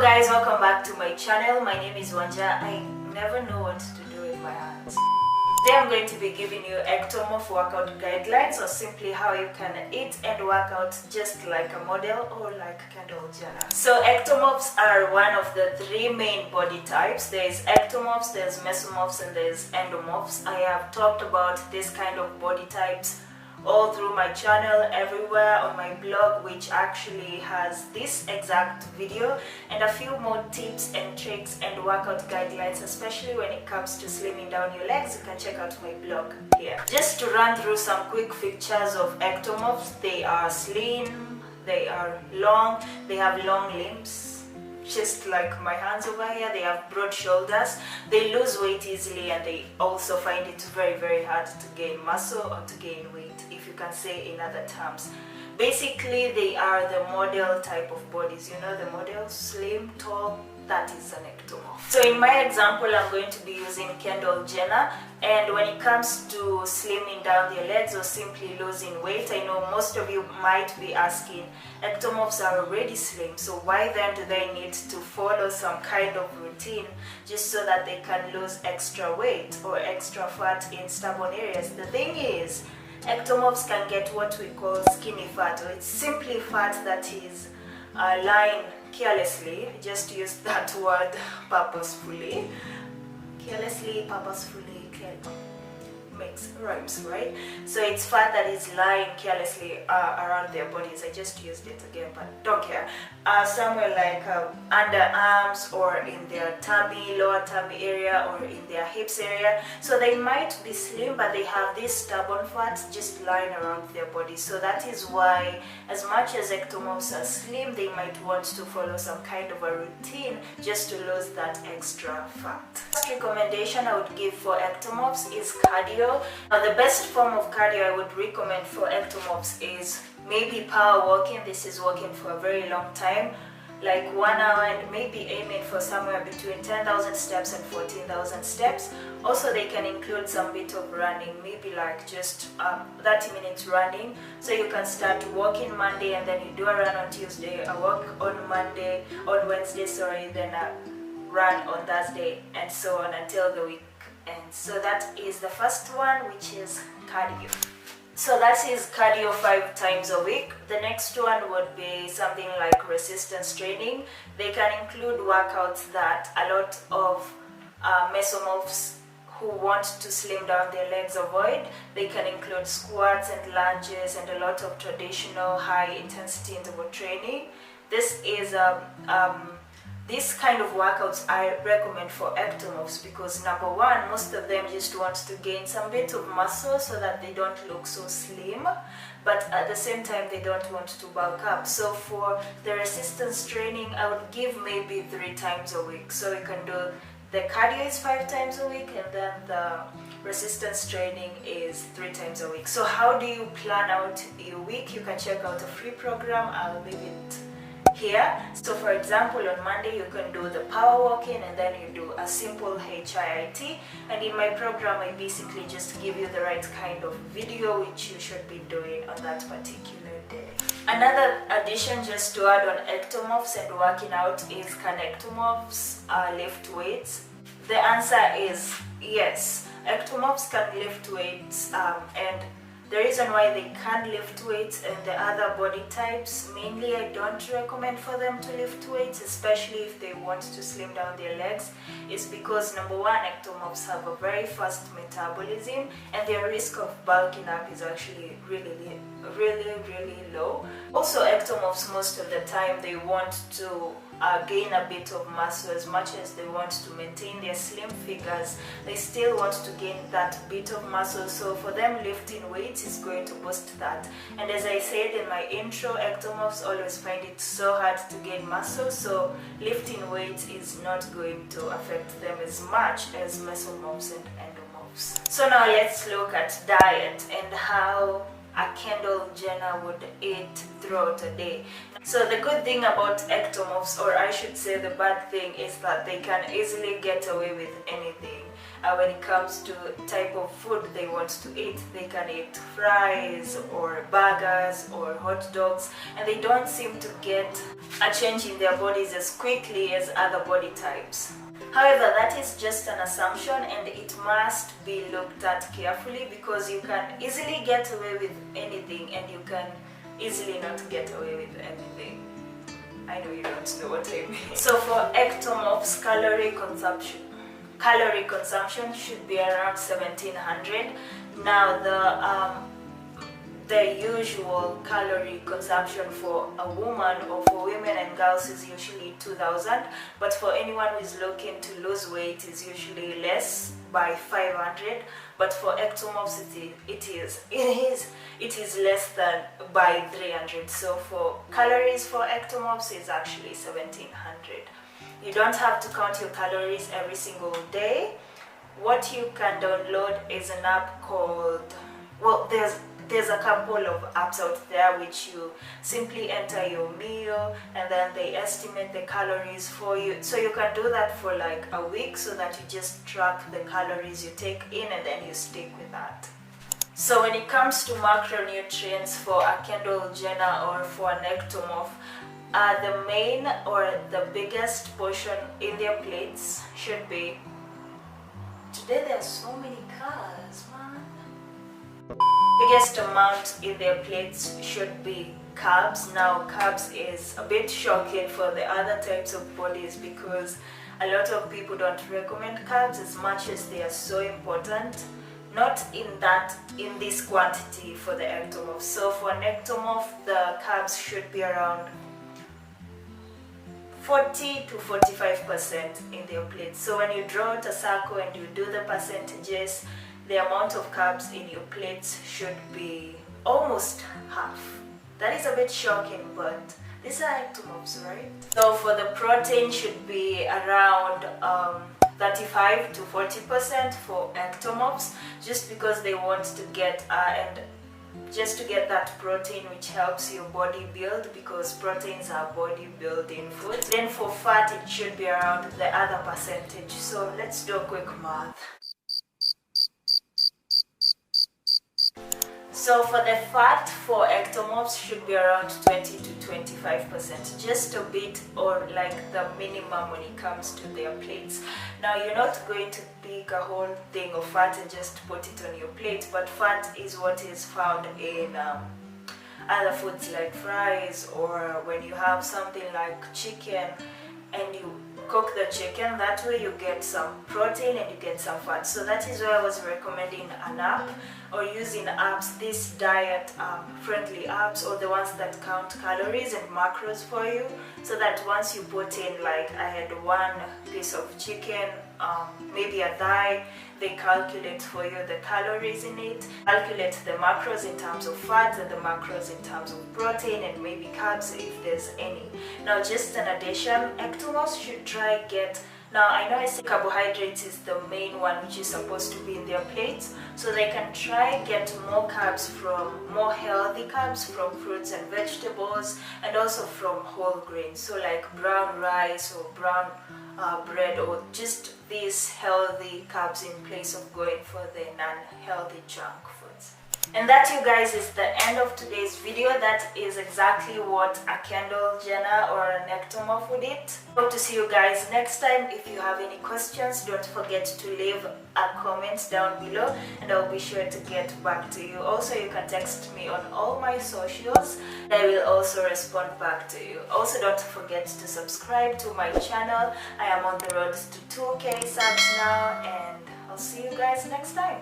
guys, welcome back to my channel. My name is Wanja. I never know what to do with my hands. Today I'm going to be giving you ectomorph workout guidelines, or simply how you can eat and work out just like a model or like Kendall Jenner. So ectomorphs are one of the three main body types. There's ectomorphs, there's mesomorphs, and there's endomorphs. I have talked about this kind of body types all through my channel, everywhere on my blog, which actually has this exact video and a few more tips and tricks and workout guidelines, especially when it comes to slimming down your legs. You can check out my blog here. Just to run through some quick features of ectomorphs: they are slim, they are long, they have long limbs, just like my hands over here. They have broad shoulders, they lose weight easily, and they also find it very hard to gain muscle or to gain weight, if you can say in other terms. Basically, they are the model type of bodies. You know, the model, slim, tall, that is an ectomorph. So in my example, I'm going to be using Kendall Jenner, and when it comes to slimming down their legs or simply losing weight, I know most of you might be asking, ectomorphs are already slim, so why then do they need to follow some kind of routine just so that they can lose extra weight or extra fat in stubborn areas? The thing is, ectomorphs can get what we call skinny fat, or it's simply fat that is lying carelessly. Just use that word purposefully. Carelessly, purposefully, makes rhymes, right? So it's fat that is lying carelessly around their bodies. I just used it again, but don't care. Somewhere like underarms, or in their tummy, lower tummy area, or in their hips area. So they might be slim, but they have this stubborn fat just lying around their body. So that is why, as much as ectomorphs are slim, they might want to follow some kind of a routine just to lose that extra fat. First recommendation I would give for ectomorphs is cardio. Now, the best form of cardio I would recommend for ectomorphs is maybe power walking. This is walking for a very long time, like 1 hour, and maybe aiming for somewhere between 10,000 steps and 14,000 steps. Also, they can include some bit of running, maybe like just 30 minutes running. So you can start walking Monday, and then you do a run on Tuesday, a walk on Wednesday, then a run on Thursday, and so on until the week. And so that is the first one, which is cardio. So that is cardio 5 times a week. The next one would be something like resistance training. They can include workouts that a lot of mesomorphs who want to slim down their legs avoid. They can include squats and lunges and a lot of traditional high intensity interval training. These kind of workouts I recommend for ectomorphs because, number one, most of them just want to gain some bit of muscle so that they don't look so slim, but at the same time they don't want to bulk up. So for the resistance training, I would give maybe 3 times a week. So you can do the cardio is 5 times a week, and then the resistance training is 3 times a week. So how do you plan out your week? You can check out a free program. I'll leave it here. So for example, on Monday you can do the power walking, and then you do a simple HIIT, and in my program I basically just give you the right kind of video which you should be doing on that particular day. Another addition just to add on ectomorphs and working out is, can ectomorphs lift weights? The answer is yes. Ectomorphs can lift weights, and the reason why they can lift weights and the other body types, mainly I don't recommend for them to lift weights, especially if they want to slim down their legs, is because, number one, ectomorphs have a very fast metabolism, and their risk of bulking up is actually really low. Also, ectomorphs, most of the time, they want to gain a bit of muscle. As much as they want to maintain their slim figures, they still want to gain that bit of muscle. So for them, lifting weights is going to boost that. And as I said in my intro, ectomorphs always find it so hard to gain muscle, so lifting weights is not going to affect them as much as mesomorphs and endomorphs. So now let's look at diet and how a Kendall Jenner would eat throughout a day. So the good thing about ectomorphs, or I should say the bad thing, is that they can easily get away with anything. when it comes to type of food they want to eat. They can eat fries or burgers or hot dogs, and they don't seem to get a change in their bodies as quickly as other body types. However, that is just an assumption, and it must be looked at carefully, because you can easily get away with anything and you can easily not get away with anything. I know you don't know what I mean. So for ectomorphs, calorie consumption should be around 1700. Now the usual calorie consumption for a woman or for women and girls is usually 2000, but for anyone who is looking to lose weight is usually less by 500. But for ectomorphs it is less than by 300. So for calories for ectomorphs is actually 1700. You don't have to count your calories every single day. What you can download is an app called, well, there's a couple of apps out there which you simply enter your meal and then they estimate the calories for you. So you can do that for like a week, so that you just track the calories you take in and then you stick with that. So when it comes to macronutrients for a Kendall Jenner or for an ectomorph, the main or the biggest portion in their plates should be, today there are so many colors, man. Biggest amount in their plates should be carbs. Now carbs is a bit shocking for the other types of bodies, because a lot of people don't recommend carbs as much as they are so important. Not in this quantity for the ectomorph. So for an ectomorph, the carbs should be around 40 to 45% in their plate. So when you draw out a circle and you do the percentages, the amount of carbs in your plates should be almost half. That is a bit shocking, but these are ectomorphs, right? So for the protein should be around 35 to 40% for ectomorphs, just because they want to get that protein which helps your body build, because proteins are body building food. Then for fat it should be around the other percentage. So let's do a quick math. So for the fat for ectomorphs should be around 20 to 25%, just a bit, or like the minimum when it comes to their plates. Now you're not going to pick a whole thing of fat and just put it on your plate, but fat is what is found in other foods like fries, or when you have something like chicken and you cook the chicken, that way you get some protein and you get some fat. So that is why I was recommending an app, or using apps, these diet friendly apps, or the ones that count calories and macros for you, so that once you put in, like I had one piece of chicken, maybe a thigh, they calculate for you the calories in it, calculate the macros in terms of fat and the macros in terms of protein and maybe carbs if there's any. Now just an addition, ectomorphs should try get, now I know I say carbohydrates is the main one which is supposed to be in their plates, so they can try get more healthy carbs from fruits and vegetables, and also from whole grains, so like brown rice or brown bread, or just these healthy carbs in place of going for the non-healthy junk foods. And that, you guys, is the end of today's video. That is exactly what a Kendall Jenner or an ectomorph would eat. Hope to see you guys next time. If you have any questions, don't forget to leave a comment down below and I'll be sure to get back to you. Also, you can text me on all my socials. I will also respond back to you. Also, don't forget to subscribe to my channel. I am on the road to 2K subs now, and I'll see you guys next time.